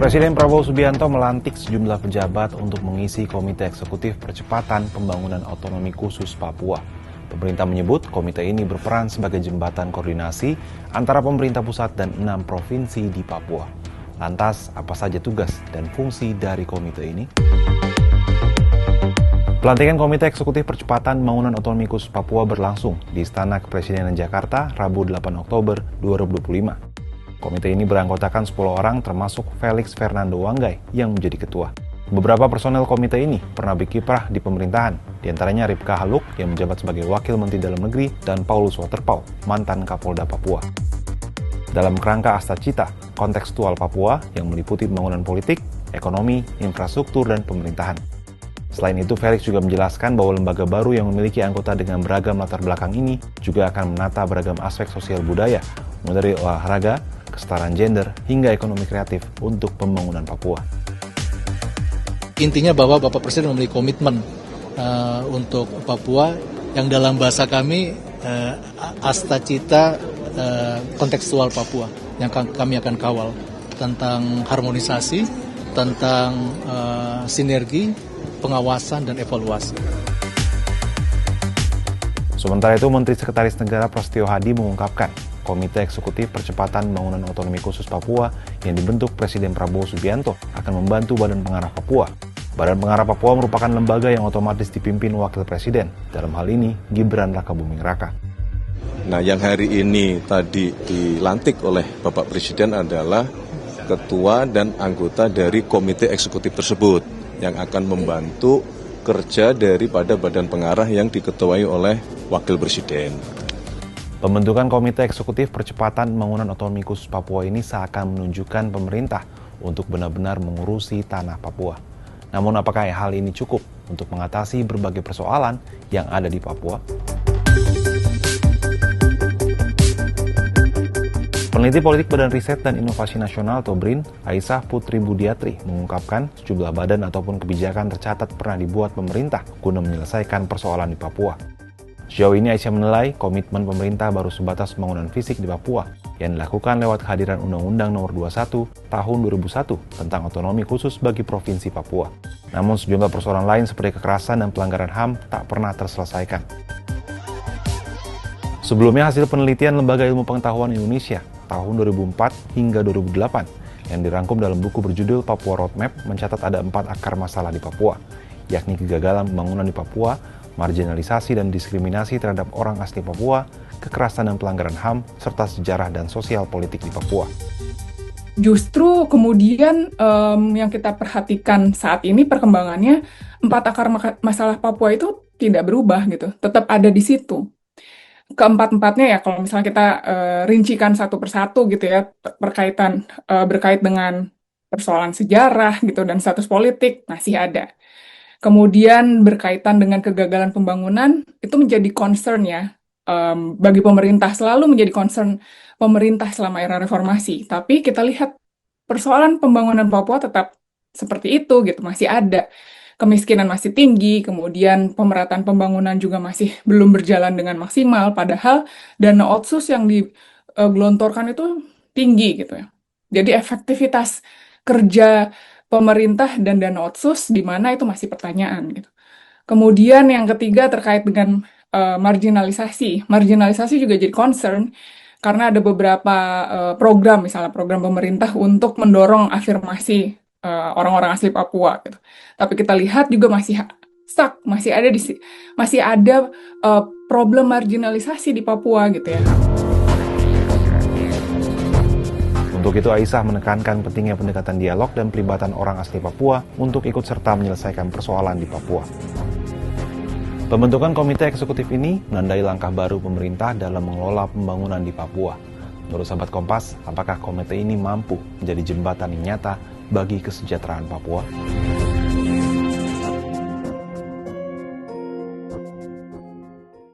Presiden Prabowo Subianto melantik sejumlah pejabat untuk mengisi Komite Eksekutif Percepatan Pembangunan Otonomi Khusus Papua. Pemerintah menyebut komite ini berperan sebagai jembatan koordinasi antara pemerintah pusat dan 6 provinsi di Papua. Lantas, apa saja tugas dan fungsi dari komite ini? Pelantikan Komite Eksekutif Percepatan Pembangunan Otonomi Khusus Papua berlangsung di Istana Kepresidenan Jakarta, Rabu 8 Oktober 2025. Komite ini beranggotakan 10 orang termasuk Felix Fernando Wanggai yang menjadi ketua. Beberapa personel komite ini pernah berkiprah di pemerintahan, diantaranya Ripka Haluk yang menjabat sebagai Wakil Menteri Dalam Negeri dan Paulus Waterpauw, mantan Kapolda Papua. Dalam kerangka Astacita, kontekstual Papua yang meliputi pembangunan politik, ekonomi, infrastruktur, dan pemerintahan. Selain itu, Felix juga menjelaskan bahwa lembaga baru yang memiliki anggota dengan beragam latar belakang ini juga akan menata beragam aspek sosial budaya, mulai dari olahraga, kesetaraan gender, hingga ekonomi kreatif untuk pembangunan Papua. Intinya bahwa Bapak Presiden memiliki komitmen untuk Papua yang dalam bahasa kami Astacita kontekstual Papua yang kami akan kawal tentang harmonisasi, tentang sinergi, pengawasan, dan evaluasi. Sementara itu, Menteri Sekretaris Negara Prasetyo Hadi mengungkapkan Komite Eksekutif Percepatan Pembangunan Otonomi Khusus Papua yang dibentuk Presiden Prabowo Subianto akan membantu Badan Pengarah Papua. Badan Pengarah Papua merupakan lembaga yang otomatis dipimpin Wakil Presiden, dalam hal ini Gibran Rakabuming Raka. Nah, yang hari ini tadi dilantik oleh Bapak Presiden adalah ketua dan anggota dari Komite Eksekutif tersebut yang akan membantu kerja daripada Badan Pengarah yang diketuai oleh Wakil Presiden. Pembentukan Komite Eksekutif Percepatan Pembangunan Otonomi Khusus Papua ini seakan menunjukkan pemerintah untuk benar-benar mengurusi tanah Papua. Namun apakah hal ini cukup untuk mengatasi berbagai persoalan yang ada di Papua? Peneliti Politik Badan Riset dan Inovasi Nasional atau BRIN, Aisyah Putri Budiatri, mengungkapkan sejumlah badan ataupun kebijakan tercatat pernah dibuat pemerintah guna menyelesaikan persoalan di Papua. Sejauh ini Aisyah menilai komitmen pemerintah baru sebatas pembangunan fisik di Papua yang dilakukan lewat kehadiran Undang-Undang Nomor 21 Tahun 2001 tentang otonomi khusus bagi Provinsi Papua. Namun sejumlah persoalan lain seperti kekerasan dan pelanggaran HAM tak pernah terselesaikan. Sebelumnya hasil penelitian Lembaga Ilmu Pengetahuan Indonesia tahun 2004 hingga 2008 yang dirangkum dalam buku berjudul Papua Roadmap mencatat ada 4 akar masalah di Papua, yakni kegagalan pembangunan di Papua, marginalisasi dan diskriminasi terhadap orang asli Papua, kekerasan dan pelanggaran HAM, serta sejarah dan sosial politik di Papua. Justru kemudian yang kita perhatikan saat ini perkembangannya, 4 akar masalah Papua itu tidak berubah gitu, tetap ada di situ. Keempat-empatnya ya kalau misalnya kita rincikan satu persatu gitu ya, berkait dengan persoalan sejarah gitu dan status politik masih ada. Kemudian berkaitan dengan kegagalan pembangunan, itu menjadi concern ya, bagi pemerintah, selalu menjadi concern pemerintah selama era reformasi. Tapi kita lihat persoalan pembangunan Papua tetap seperti itu gitu, masih ada. Kemiskinan masih tinggi, kemudian pemerataan pembangunan juga masih belum berjalan dengan maksimal, padahal dana otsus yang digelontorkan itu tinggi gitu ya. Jadi efektivitas kerja pemerintah dan dana otsus di mana itu masih pertanyaan gitu. Kemudian yang ketiga terkait dengan marginalisasi. Marginalisasi juga jadi concern karena ada beberapa program, misalnya program pemerintah untuk mendorong afirmasi orang-orang asli Papua gitu. Tapi kita lihat juga masih stuck, masih ada problem marginalisasi di Papua gitu ya. Untuk itu, Aisyah menekankan pentingnya pendekatan dialog dan pelibatan orang asli Papua untuk ikut serta menyelesaikan persoalan di Papua. Pembentukan Komite Eksekutif ini menandai langkah baru pemerintah dalam mengelola pembangunan di Papua. Menurut sahabat Kompas, apakah komite ini mampu menjadi jembatan yang nyata bagi kesejahteraan Papua?